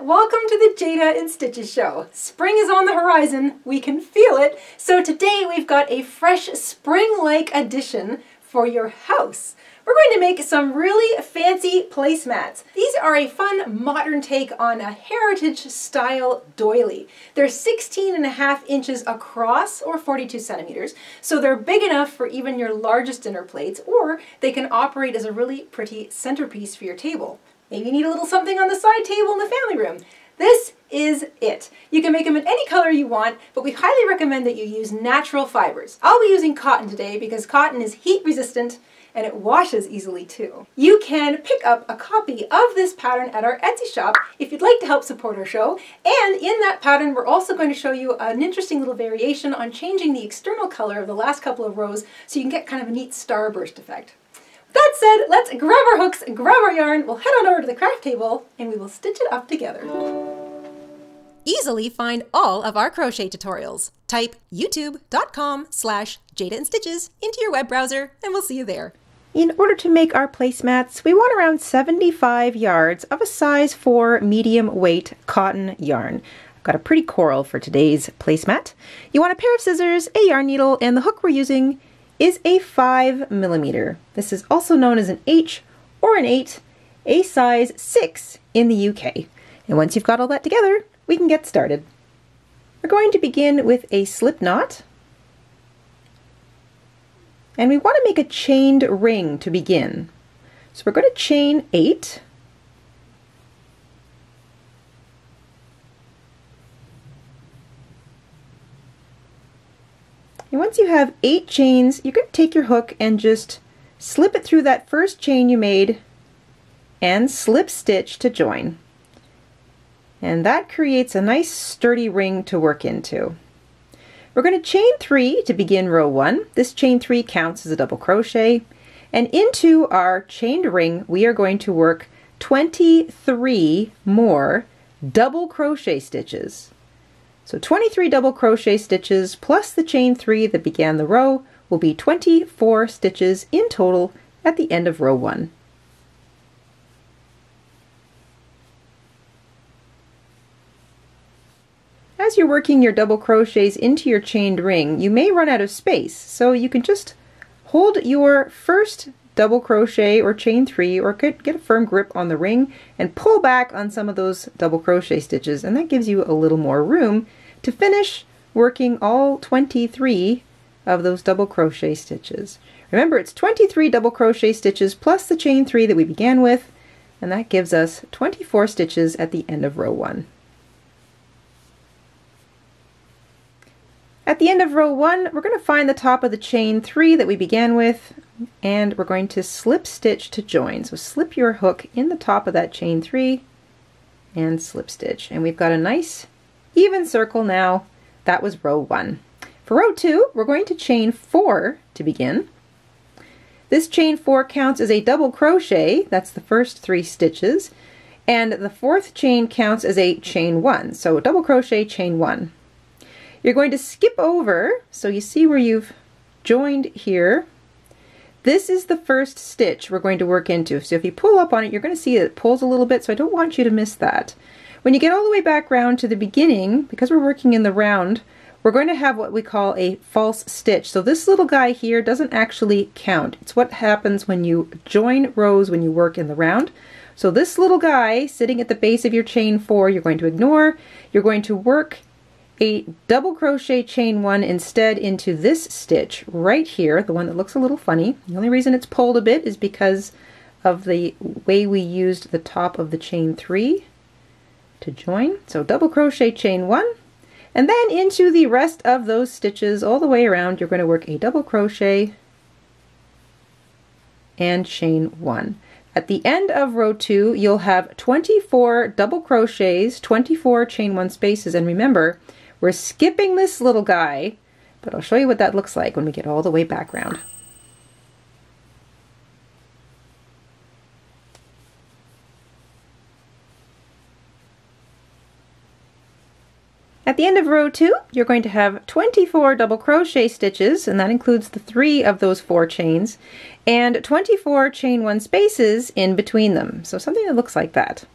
welcome to the Jayda InStitches show. Spring is on the horizon, we can feel it, so today we've got a fresh spring-like addition for your house. We're going to make some really fancy placemats. These are a fun modern take on a heritage style doily. They're 16.5 inches across, or 42 centimeters, so they're big enough for even your largest dinner plates, or they can operate as a really pretty centerpiece for your table. Maybe you need a little something on the side table in the family room. This is it. You can make them in any color you want, but we highly recommend that you use natural fibers. I'll be using cotton today because cotton is heat resistant and it washes easily too. You can pick up a copy of this pattern at our Etsy shop if you'd like to help support our show. And in that pattern, we're also going to show you an interesting little variation on changing the external color of the last couple of rows so you can get kind of a neat starburst effect. That said, let's grab our hooks, grab our yarn, we'll head on over to the craft table, and we will stitch it up together. Easily find all of our crochet tutorials. Type youtube.com/Jayda InStitches into your web browser, and we'll see you there. In order to make our placemats, we want around 75 yards of a size 4 medium weight cotton yarn. I've got a pretty coral for today's placemat. You want a pair of scissors, a yarn needle, and the hook we're using is a 5mm. This is also known as an H or an 8, a size 6 in the UK. And once you've got all that together, we can get started. We're going to begin with a slip knot. And we want to make a chained ring to begin. So we're going to chain 8. And once you have 8 chains, you're going to take your hook and just slip it through that first chain you made and slip stitch to join. And that creates a nice sturdy ring to work into. We're going to chain 3 to begin row 1. This chain 3 counts as a double crochet. And into our chained ring, we are going to work 23 more double crochet stitches. So 23 double crochet stitches plus the chain 3 that began the row will be 24 stitches in total at the end of row 1. As you're working your double crochets into your chained ring, you may run out of space, so you can just hold your first double crochet or chain 3 or get a firm grip on the ring and pull back on some of those double crochet stitches, and that gives you a little more room to finish working all 23 of those double crochet stitches. Remember, it's 23 double crochet stitches plus the chain 3 that we began with, and that gives us 24 stitches at the end of row 1. At the end of row 1, we're going to find the top of the chain 3 that we began with, and we're going to slip stitch to join. So slip your hook in the top of that chain 3 and slip stitch. And we've got a nice even circle now. That was row 1. For row 2, we're going to chain 4 to begin. This chain 4 counts as a double crochet. That's the first 3 stitches. And the 4th chain counts as a chain 1. So double crochet, chain 1. You're going to skip over, so you see where you've joined here. This is the first stitch we're going to work into. So if you pull up on it, you're going to see that it pulls a little bit, so I don't want you to miss that. When you get all the way back round to the beginning, because we're working in the round, we're going to have what we call a false stitch. So this little guy here doesn't actually count. It's what happens when you join rows when you work in the round. So this little guy sitting at the base of your chain 4, you're going to ignore. You're going to work a double crochet chain 1 instead into this stitch right here, the one that looks a little funny. The only reason it's pulled a bit is because of the way we used the top of the chain 3 to join. So double crochet chain 1, and then into the rest of those stitches all the way around, you're going to work a double crochet and chain 1. At the end of row 2, you'll have 24 double crochets, 24 chain 1 spaces, and remember, we're skipping this little guy, but I'll show you what that looks like when we get all the way back round. At the end of row 2, you're going to have 24 double crochet stitches, and that includes the 3 of those 4 chains, and 24 chain 1 spaces in between them. So something that looks like that.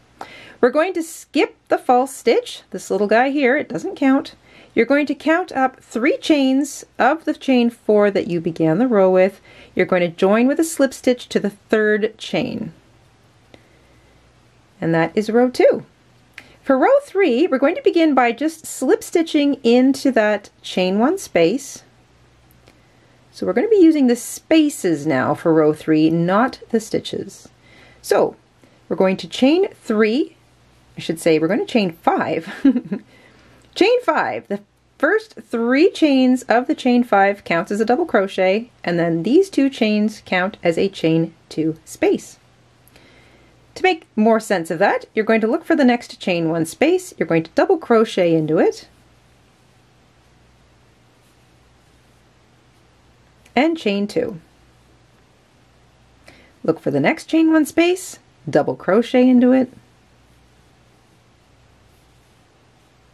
We're going to skip the false stitch, this little guy here, it doesn't count. You're going to count up 3 chains of the chain 4 that you began the row with. You're going to join with a slip stitch to the 3rd chain. And that is row 2. For row 3, we're going to begin by just slip stitching into that chain 1 space. So we're going to be using the spaces now for row 3, not the stitches. So we're going to chain 3, I should say we're going to chain 5. Chain 5, the first 3 chains of the chain 5 counts as a double crochet, and then these 2 chains count as a chain 2 space. To make more sense of that, you're going to look for the next chain 1 space, you're going to double crochet into it, and chain 2. Look for the next chain 1 space, double crochet into it,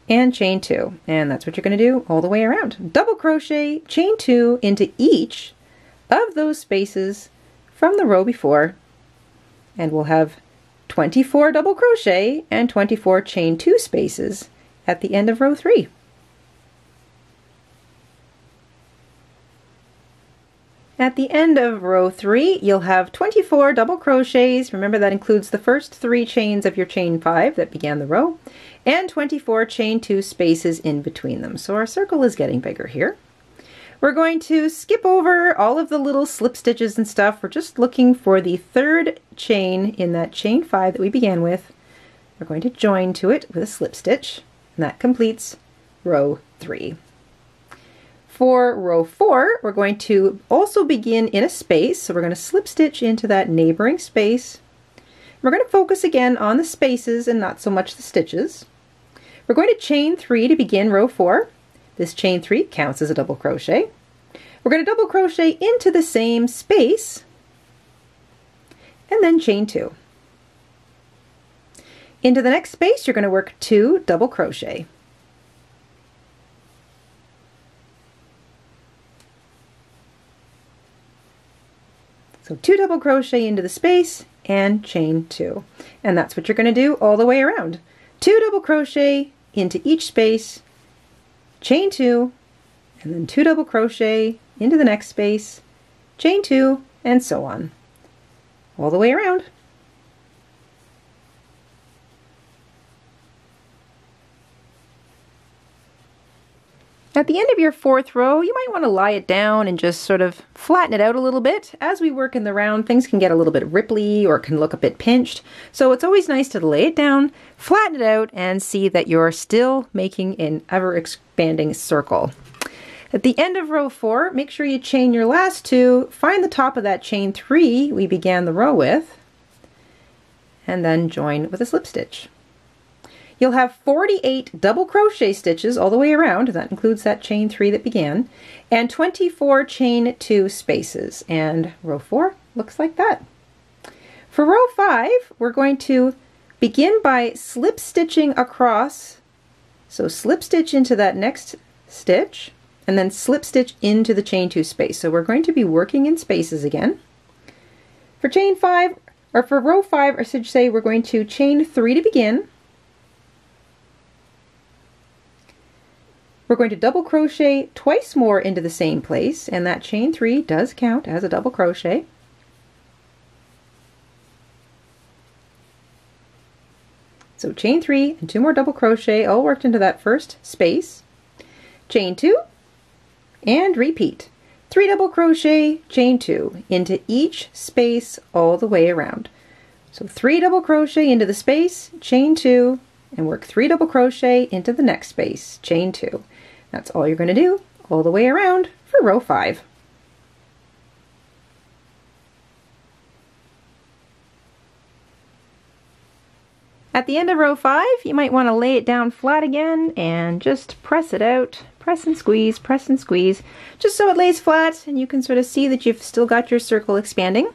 and chain 2. And that's what you're going to do all the way around. Double crochet, chain 2 into each of those spaces from the row before, and we'll have 24 double crochet and 24 chain 2 spaces at the end of row 3. At the end of row 3, you'll have 24 double crochets. Remember, that includes the first 3 chains of your chain 5 that began the row, and 24 chain 2 spaces in between them. So our circle is getting bigger here. We're going to skip over all of the little slip stitches and stuff. We're just looking for the 3rd chain in that chain 5 that we began with. We're going to join to it with a slip stitch, and that completes row 3. For row 4, we're going to also begin in a space, so we're going to slip stitch into that neighboring space. We're going to focus again on the spaces and not so much the stitches. We're going to chain 3 to begin row 4. This chain 3 counts as a double crochet. We're going to double crochet into the same space, and then chain 2. Into the next space, you're going to work 2 double crochet. So 2 double crochet into the space and chain 2. And that's what you're going to do all the way around. 2 double crochet into each space, chain 2, and then 2 double crochet into the next space, chain 2, and so on. All the way around. At the end of your 4th row, you might want to lie it down and just sort of flatten it out a little bit. As we work in the round, things can get a little bit ripply or can look a bit pinched. So it's always nice to lay it down, flatten it out, and see that you're still making an ever-expanding circle. At the end of row 4, make sure you chain your last 2, find the top of that chain 3 we began the row with, and then join with a slip stitch. You'll have 48 double crochet stitches all the way around, that includes that chain 3 that began, and 24 chain 2 spaces, and row 4 looks like that. For row 5, we're going to begin by slip stitching across, so slip stitch into that next stitch, and then slip stitch into the chain 2 space. So we're going to be working in spaces again. For chain 5, or for row 5, I should say, we're going to chain 3 to begin. We're going to double crochet twice more into the same place, and that chain 3 does count as a double crochet. So chain 3 and 2 more double crochet all worked into that first space. Chain 2 and repeat. 3 double crochet, chain 2 into each space all the way around. So 3 double crochet into the space, chain 2, and work 3 double crochet into the next space, chain 2. That's all you're going to do all the way around for row 5. At the end of row 5, you might want to lay it down flat again and just press it out. Press and squeeze, just so it lays flat and you can sort of see that you've still got your circle expanding.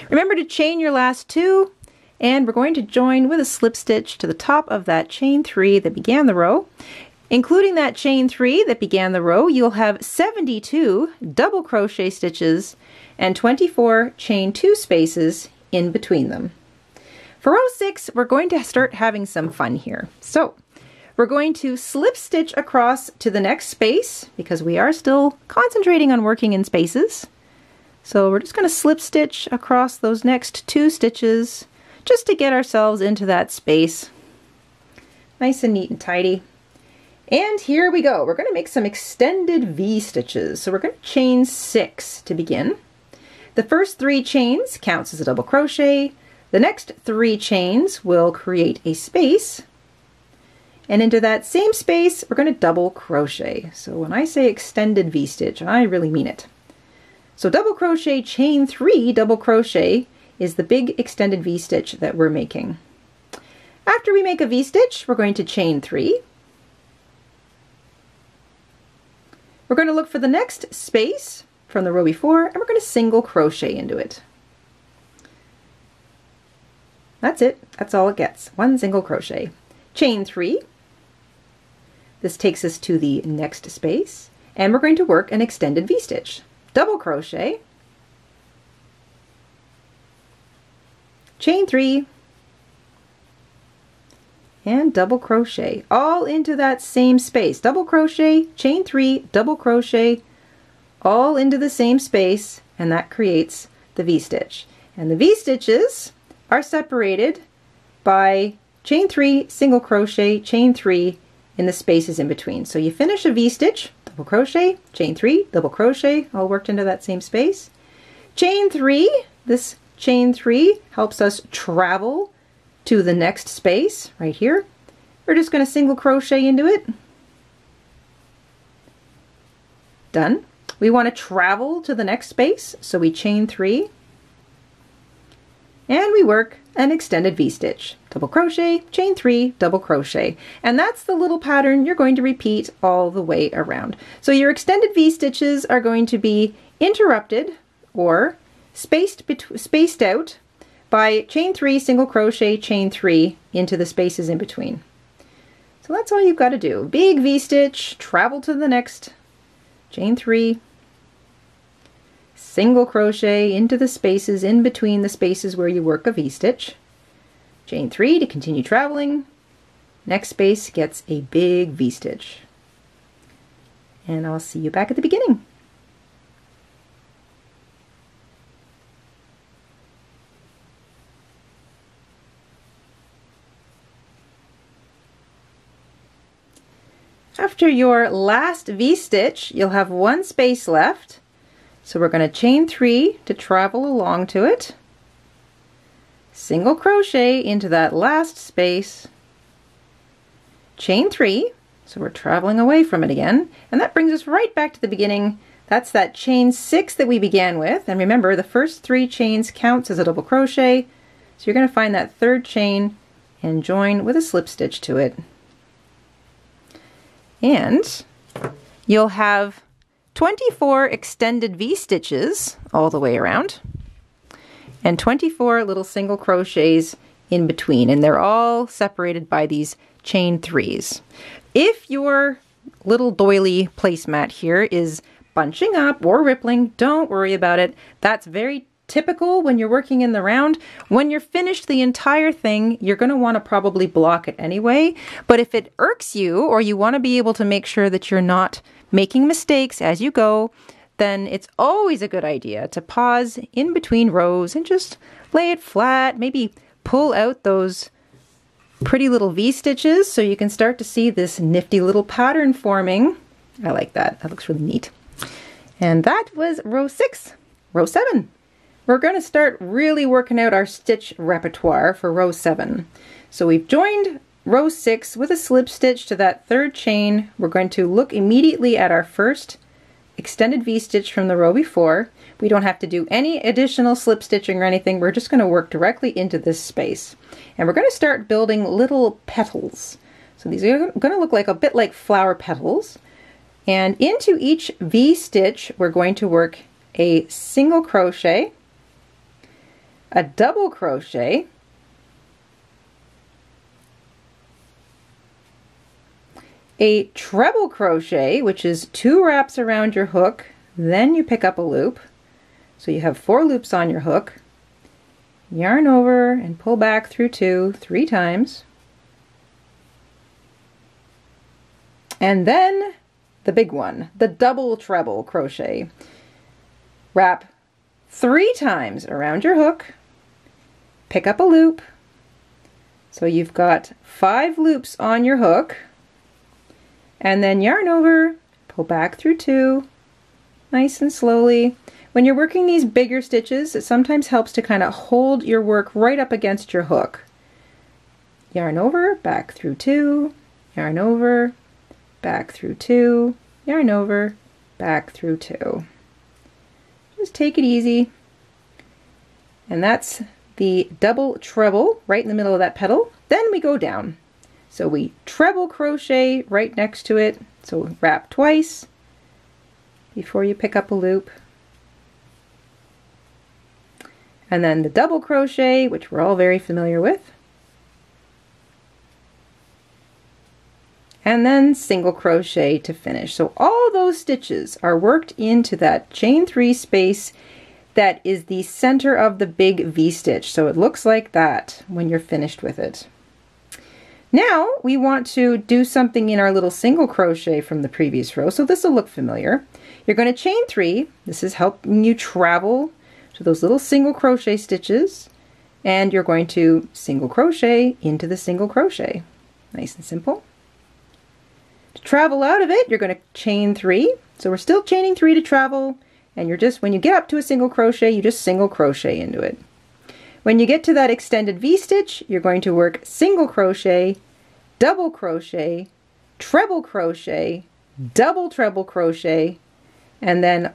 Remember to chain your last 2, and we're going to join with a slip stitch to the top of that chain 3 that began the row. Including that chain 3 that began the row, you'll have 72 double crochet stitches and 24 chain 2 spaces in between them. For row 6, we're going to start having some fun here. So we're going to slip stitch across to the next space because we are still concentrating on working in spaces. So we're just going to slip stitch across those next 2 stitches just to get ourselves into that space. Nice and neat and tidy. And here we go. We're going to make some extended V stitches. So we're going to chain 6 to begin. The first 3 chains counts as a double crochet. The next 3 chains will create a space. And into that same space, we're going to double crochet. So when I say extended V stitch, I really mean it. So double crochet, chain 3, double crochet is the big extended V stitch that we're making. After we make a V stitch, we're going to chain 3. We're going to look for the next space from the row before, and we're going to single crochet into it. That's it. That's all it gets. 1 single crochet. Chain 3. This takes us to the next space, and we're going to work an extended V stitch. Double crochet. Chain 3. And double crochet, all into that same space. Double crochet, chain 3, double crochet, all into the same space, and that creates the V stitch. And the V stitches are separated by chain 3, single crochet, chain 3 in the spaces in between. So you finish a V stitch, double crochet, chain 3, double crochet, all worked into that same space. Chain 3, this chain 3 helps us travel to the next space right here. We're just going to single crochet into it. Done. We want to travel to the next space, so we chain 3 and we work an extended V stitch. Double crochet, chain 3, double crochet. And that's the little pattern you're going to repeat all the way around. So your extended V stitches are going to be interrupted or spaced out by chain 3, single crochet, chain 3 into the spaces in between. So that's all you've got to do. Big V stitch, travel to the next, chain 3, single crochet into the spaces in between the spaces where you work a V stitch, chain 3 to continue traveling, next space gets a big V stitch. And I'll see you back at the beginning. After your last V stitch, you'll have 1 space left. So we're going to chain 3 to travel along to it. Single crochet into that last space. Chain 3, so we're traveling away from it again. And that brings us right back to the beginning. That's that chain 6 that we began with. And remember, the first 3 chains counts as a double crochet. So you're going to find that 3rd chain and join with a slip stitch to it. And you'll have 24 extended V stitches all the way around and 24 little single crochets in between, and they're all separated by these chain 3s. If your little doily placemat here is bunching up or rippling, don't worry about it. That's very typical when you're working in the round. When you're finished the entire thing, you're going to want to probably block it anyway. But if it irks you, or you want to be able to make sure that you're not making mistakes as you go, then it's always a good idea to pause in between rows and just lay it flat. Maybe pull out those pretty little V stitches so you can start to see this nifty little pattern forming. I like that. That looks really neat. And that was row 6. Row 7. We're going to start really working out our stitch repertoire for row 7. So we've joined row 6 with a slip stitch to that 3rd chain. We're going to look immediately at our first extended V stitch from the row before. We don't have to do any additional slip stitching or anything. We're just going to work directly into this space. And we're going to start building little petals. So these are going to look like a bit like flower petals. And into each V stitch, we're going to work a single crochet, a double crochet, a treble crochet, which is 2 wraps around your hook, then you pick up a loop. So you have 4 loops on your hook, yarn over and pull back through 2 3 times. And then the big one, the double treble crochet. Wrap 3 times around your hook, pick up a loop. So you've got 5 loops on your hook, and then yarn over, pull back through 2, nice and slowly. When you're working these bigger stitches, it sometimes helps to kind of hold your work right up against your hook. Yarn over, back through 2, yarn over, back through 2, yarn over, back through 2. Just take it easy. And that's the double treble right in the middle of that petal. Then we go down. So we treble crochet right next to it. So wrap twice before you pick up a loop. And then the double crochet, which we're all very familiar with. And then single crochet to finish. So all those stitches are worked into that chain 3 space that is the center of the big V-stitch. So it looks like that when you're finished with it. Now we want to do something in our little single crochet from the previous row. So this will look familiar. You're going to chain 3. This is helping you travel to those little single crochet stitches. And you're going to single crochet into the single crochet. Nice and simple. To travel out of it, you're going to chain 3. So we're still chaining 3 to travel, and you're just, when you get up to a single crochet, you just single crochet into it. When you get to that extended V-stitch, you're going to work single crochet, double crochet, treble crochet, double treble crochet, and then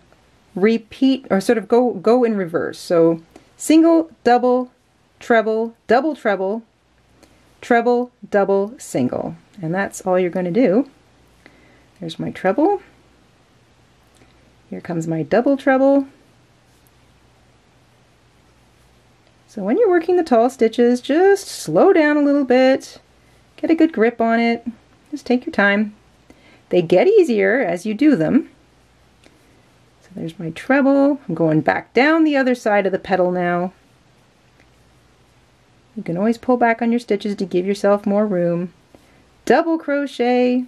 repeat, or sort of go in reverse. So single, double, treble, double treble, treble, double, single. And that's all you're going to do. There's my treble. Here comes my double treble. So when you're working the tall stitches, just slow down a little bit. Get a good grip on it. Just take your time. They get easier as you do them. So there's my treble. I'm going back down the other side of the petal now. You can always pull back on your stitches to give yourself more room. Double crochet,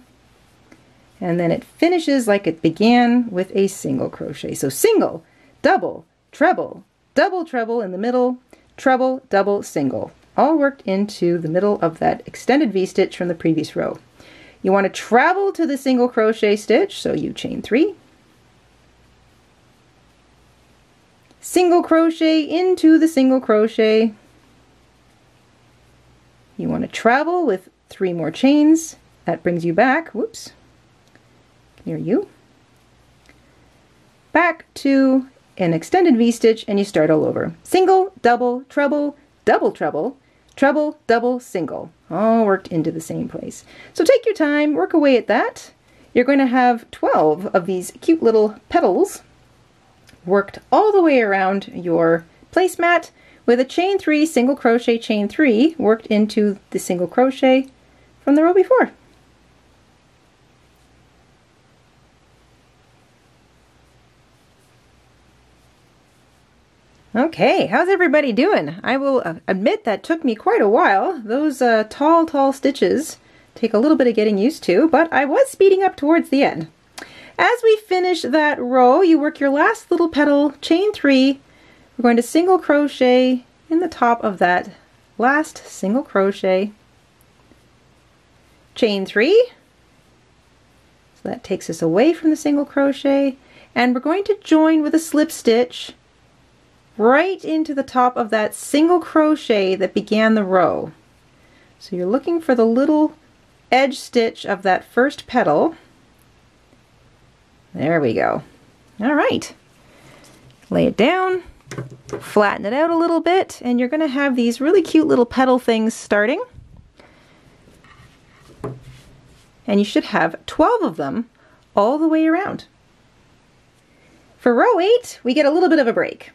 and then it finishes like it began with a single crochet. So single, double, treble in the middle, treble, double, single, all worked into the middle of that extended V-stitch from the previous row. You want to travel to the single crochet stitch, so you chain 3, single crochet into the single crochet. You want to travel with 3 more chains. That brings you back, whoops, near you, back to an extended V-stitch, and you start all over. Single, double, treble, double treble, treble, double, single, all worked into the same place. So take your time, work away at that. You're going to have 12 of these cute little petals worked all the way around your placemat with a chain 3, single crochet, chain 3 worked into the single crochet from the row before. Okay, how's everybody doing? I will admit that took me quite a while. Those tall stitches take a little bit of getting used to, but I was speeding up towards the end. As we finish that row, you work your last little petal, chain 3. We're going to single crochet in the top of that last single crochet, chain 3. So that takes us away from the single crochet, and we're going to join with a slip stitch right into the top of that single crochet that began the row. So you're looking for the little edge stitch of that first petal. There we go. All right. Lay it down, flatten it out a little bit, and you're going to have these really cute little petal things starting. And you should have 12 of them all the way around. For row 8, we get a little bit of a break.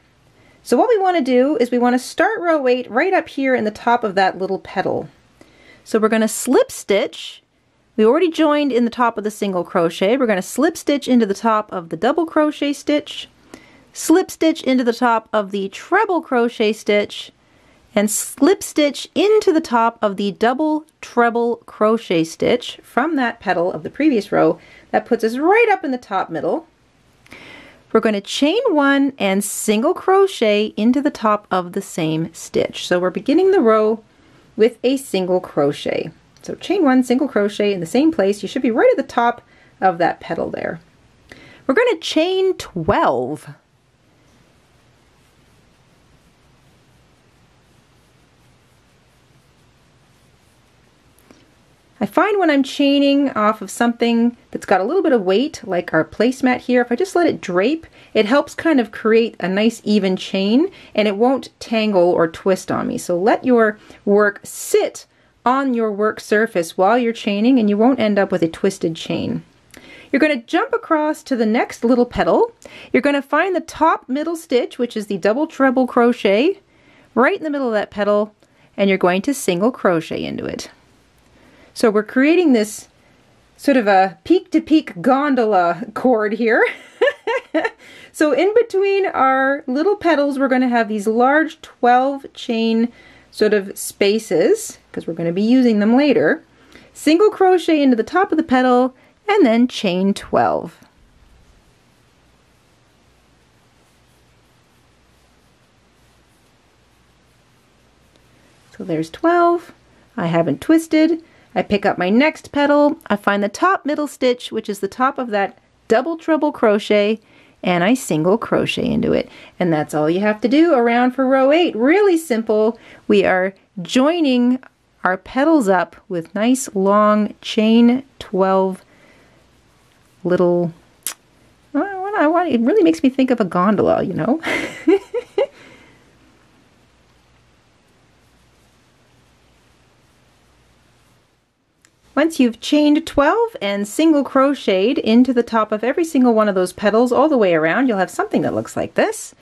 So what we want to do is we want to start row 8 right up here in the top of that little petal. So we're going to slip stitch. We already joined in the top of the single crochet. We're going to slip stitch into the top of the double crochet stitch, slip stitch into the top of the treble crochet stitch, and slip stitch into the top of the double treble crochet stitch from that petal of the previous row. That puts us right up in the top middle. We're going to chain 1 and single crochet into the top of the same stitch. So we're beginning the row with a single crochet. So chain 1, single crochet in the same place. You should be right at the top of that petal there. We're going to chain 12. I find when I'm chaining off of something that's got a little bit of weight, like our placemat here, if I just let it drape, it helps kind of create a nice even chain and it won't tangle or twist on me. So let your work sit on your work surface while you're chaining and you won't end up with a twisted chain. You're going to jump across to the next little petal. You're going to find the top middle stitch, which is the double treble crochet, right in the middle of that petal, and you're going to single crochet into it. So we're creating this sort of a peak-to-peak gondola cord here. So in between our little petals, we're going to have these large 12 chain sort of spaces, because we're going to be using them later. Single crochet into the top of the petal, and then chain 12. So there's 12. I haven't twisted. I pick up my next petal, I find the top middle stitch, which is the top of that double treble crochet, and I single crochet into it. And that's all you have to do around for row 8. Really simple. We are joining our petals up with nice long chain 12 little, it really makes me think of a gondola, you know. Once you've chained 12 and single crocheted into the top of every single one of those petals all the way around, you'll have something that looks like this.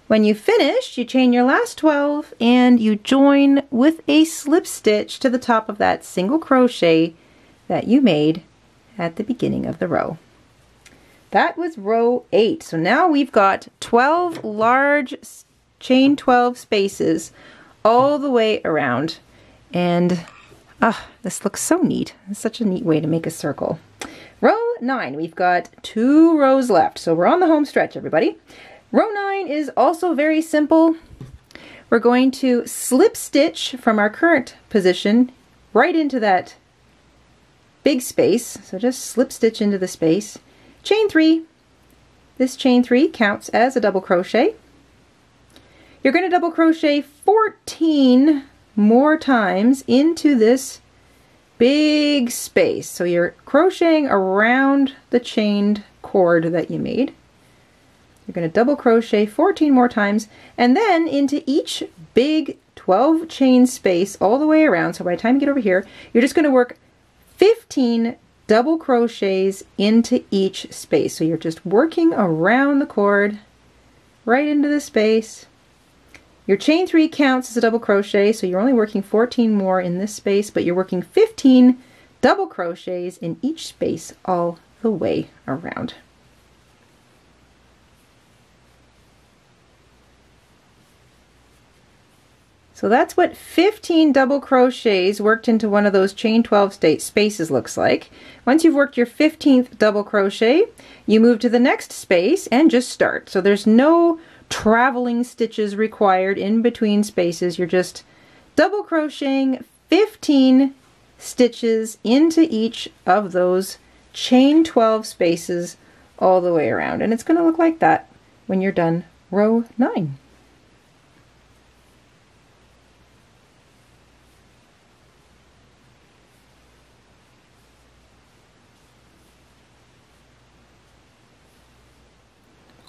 When you've finished, you chain your last 12 and you join with a slip stitch to the top of that single crochet that you made at the beginning of the row. That was row 8. So now we've got 12 large chain 12 spaces all the way around, and this looks so neat. It's such a neat way to make a circle. Row 9, we've got 2 rows left. So we're on the home stretch, everybody. Row 9 is also very simple. We're going to slip stitch from our current position right into that big space. So just slip stitch into the space. Chain 3. This chain 3 counts as a double crochet. You're going to double crochet 14 more times into this big space. So you're crocheting around the chained cord that you made. You're going to double crochet 14 more times and then into each big 12 chain space all the way around. So by the time you get over here, you're just going to work 15 double crochets into each space. So you're just working around the cord right into the space. Your chain 3 counts as a double crochet, so you're only working 14 more in this space, but you're working 15 double crochets in each space all the way around. So that's what 15 double crochets worked into one of those chain 12 spaces looks like. Once you've worked your 15th double crochet, you move to the next space and just start. So there's no traveling stitches required in between spaces. You're just double crocheting 15 stitches into each of those chain 12 spaces all the way around, and it's going to look like that when you're done row 9.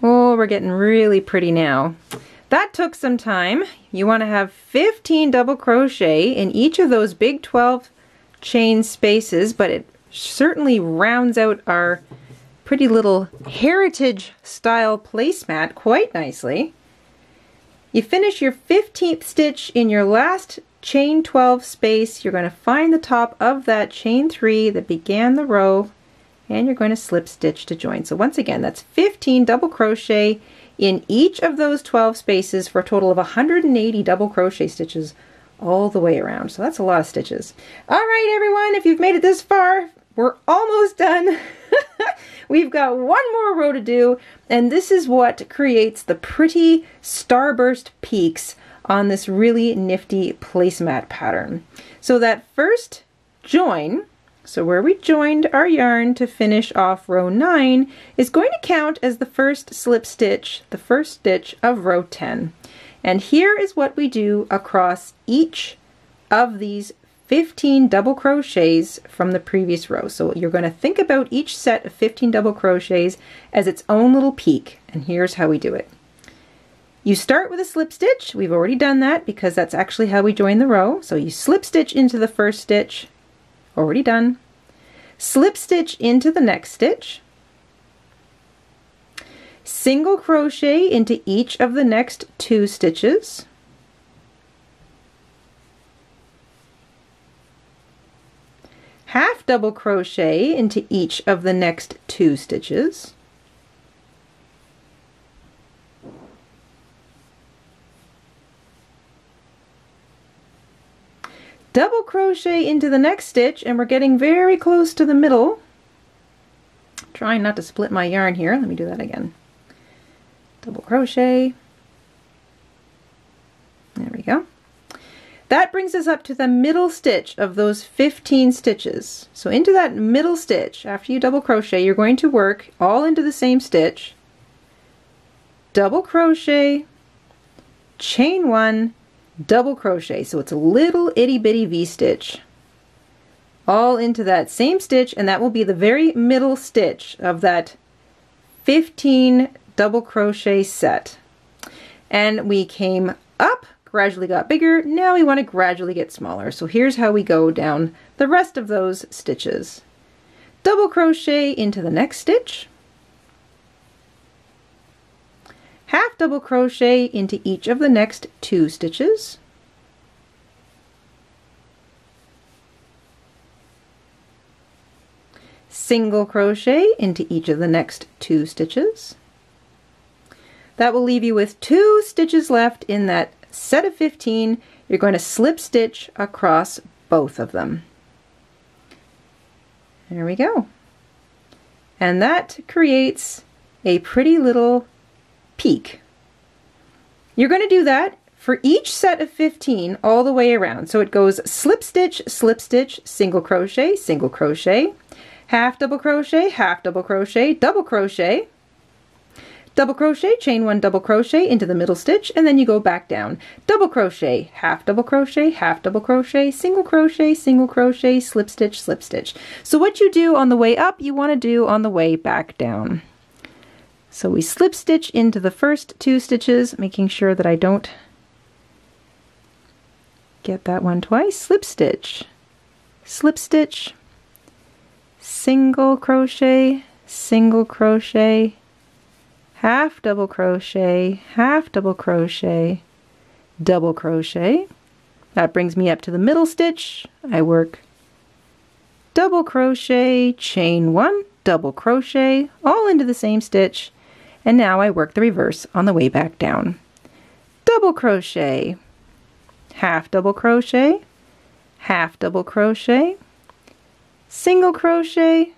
Oh, we're getting really pretty now. That took some time. You want to have 15 double crochet in each of those big 12 chain spaces, but it certainly rounds out our pretty little heritage style placemat quite nicely. You finish your 15th stitch in your last chain 12 space. You're going to find the top of that chain 3 that began the row, and you're going to slip stitch to join. So once again, that's 15 double crochet in each of those 12 spaces for a total of 180 double crochet stitches all the way around. So that's a lot of stitches. All right, everyone, if you've made it this far, we're almost done. We've got one more row to do, and this is what creates the pretty starburst peaks on this really nifty placemat pattern. So that first join, so where we joined our yarn to finish off row 9, is going to count as the first slip stitch, the first stitch of row 10. And here is what we do across each of these 15 double crochets from the previous row. So you're going to think about each set of 15 double crochets as its own little peak, and here's how we do it. You start with a slip stitch. We've already done that because that's actually how we join the row. So you slip stitch into the first stitch, already done. Slip stitch into the next stitch. Single crochet into each of the next 2 stitches. Half double crochet into each of the next 2 stitches. Double crochet into the next stitch, and we're getting very close to the middle. Trying not to split my yarn here. Let me do that again. Double crochet. There we go. That brings us up to the middle stitch of those 15 stitches. So into that middle stitch, after you double crochet, you're going to work all into the same stitch. Double crochet, chain 1, double crochet. So it's a little itty bitty V-stitch. All into that same stitch, and that will be the very middle stitch of that 15 double crochet set. And we came up, gradually got bigger. Now we want to gradually get smaller. So here's how we go down the rest of those stitches. Double crochet into the next stitch. Half double crochet into each of the next 2 stitches. Single crochet into each of the next 2 stitches. That will leave you with 2 stitches left in that set of 15. You're going to slip stitch across both of them. There we go. And that creates a pretty little peak. You're going to do that for each set of 15 all the way around. So it goes slip stitch, single crochet, half double crochet, double crochet, double crochet, chain 1 double crochet into the middle stitch, and then you go back down. Double crochet, half double crochet, single crochet, slip stitch, slip stitch. So what you do on the way up, you want to do on the way back down. So we slip stitch into the first 2 stitches, making sure that I don't get that one twice. Slip stitch, single crochet, half double crochet, double crochet. That brings me up to the middle stitch. I work double crochet, chain 1, double crochet, all into the same stitch, and now I work the reverse on the way back down. Double crochet, half double crochet, single crochet,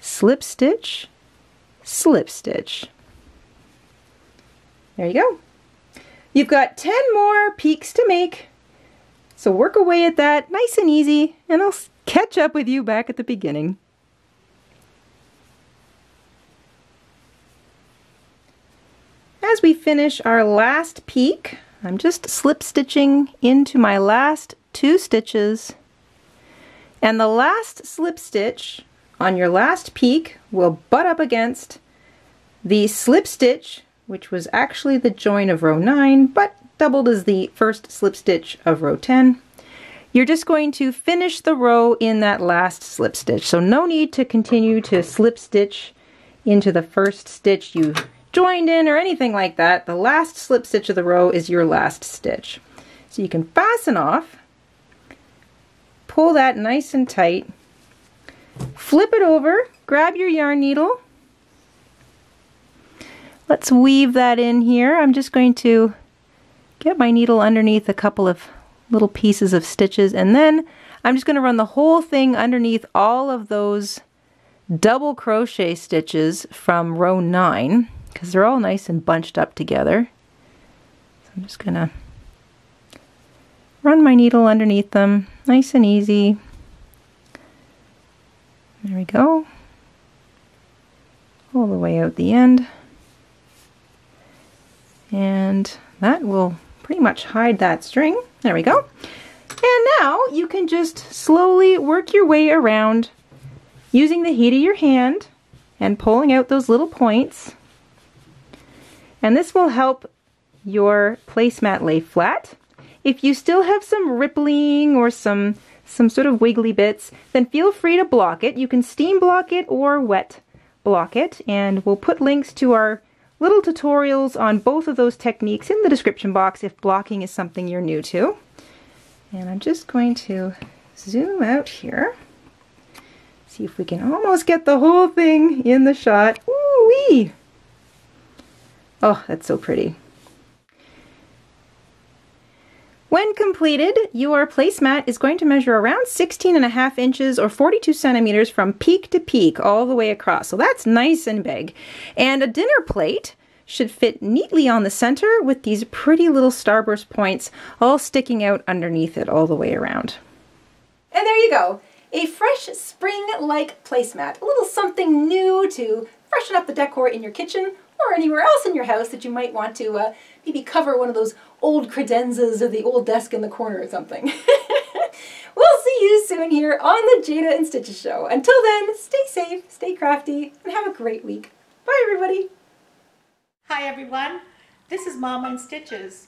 slip stitch, slip stitch. There you go. You've got 10 more peaks to make, so work away at that nice and easy, and I'll catch up with you back at the beginning. As we finish our last peak, I'm just slip stitching into my last 2 stitches, and the last slip stitch on your last peak will butt up against the slip stitch, which was actually the join of row 9 but doubled as the first slip stitch of row 10. You're just going to finish the row in that last slip stitch, so no need to continue to slip stitch into the first stitch you joined in or anything like that. The last slip stitch of the row is your last stitch. So you can fasten off, pull that nice and tight, flip it over, grab your yarn needle, let's weave that in here. I'm just going to get my needle underneath a couple of little pieces of stitches, and then I'm just going to run the whole thing underneath all of those double crochet stitches from row 9, because they're all nice and bunched up together. So I'm just going to run my needle underneath them, nice and easy. There we go. All the way out the end. And that will pretty much hide that string. There we go. And now you can just slowly work your way around using the heat of your hand and pulling out those little points. And this will help your placemat lay flat. If you still have some rippling or some sort of wiggly bits, then feel free to block it. You can steam block it or wet block it, and we'll put links to our little tutorials on both of those techniques in the description box if blocking is something you're new to. And I'm just going to zoom out here. See if we can almost get the whole thing in the shot. Ooh-wee! Oh, that's so pretty. When completed, your placemat is going to measure around 16.5 inches or 42 centimeters from peak to peak all the way across. So that's nice and big. And a dinner plate should fit neatly on the center with these pretty little starburst points all sticking out underneath it all the way around. And there you go. A fresh spring-like placemat. A little something new to freshen up the decor in your kitchen or anywhere else in your house that you might want to maybe cover one of those old credenzas or the old desk in the corner or something. We'll see you soon here on the Jayda InStitches show. Until then, stay safe, stay crafty, and have a great week. Bye, everybody. Hi, everyone. This is Mama InStitches.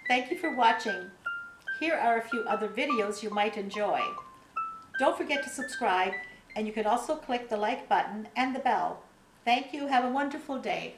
Thank you for watching. Here are a few other videos you might enjoy. Don't forget to subscribe, and you can also click the like button and the bell. Thank you. Have a wonderful day.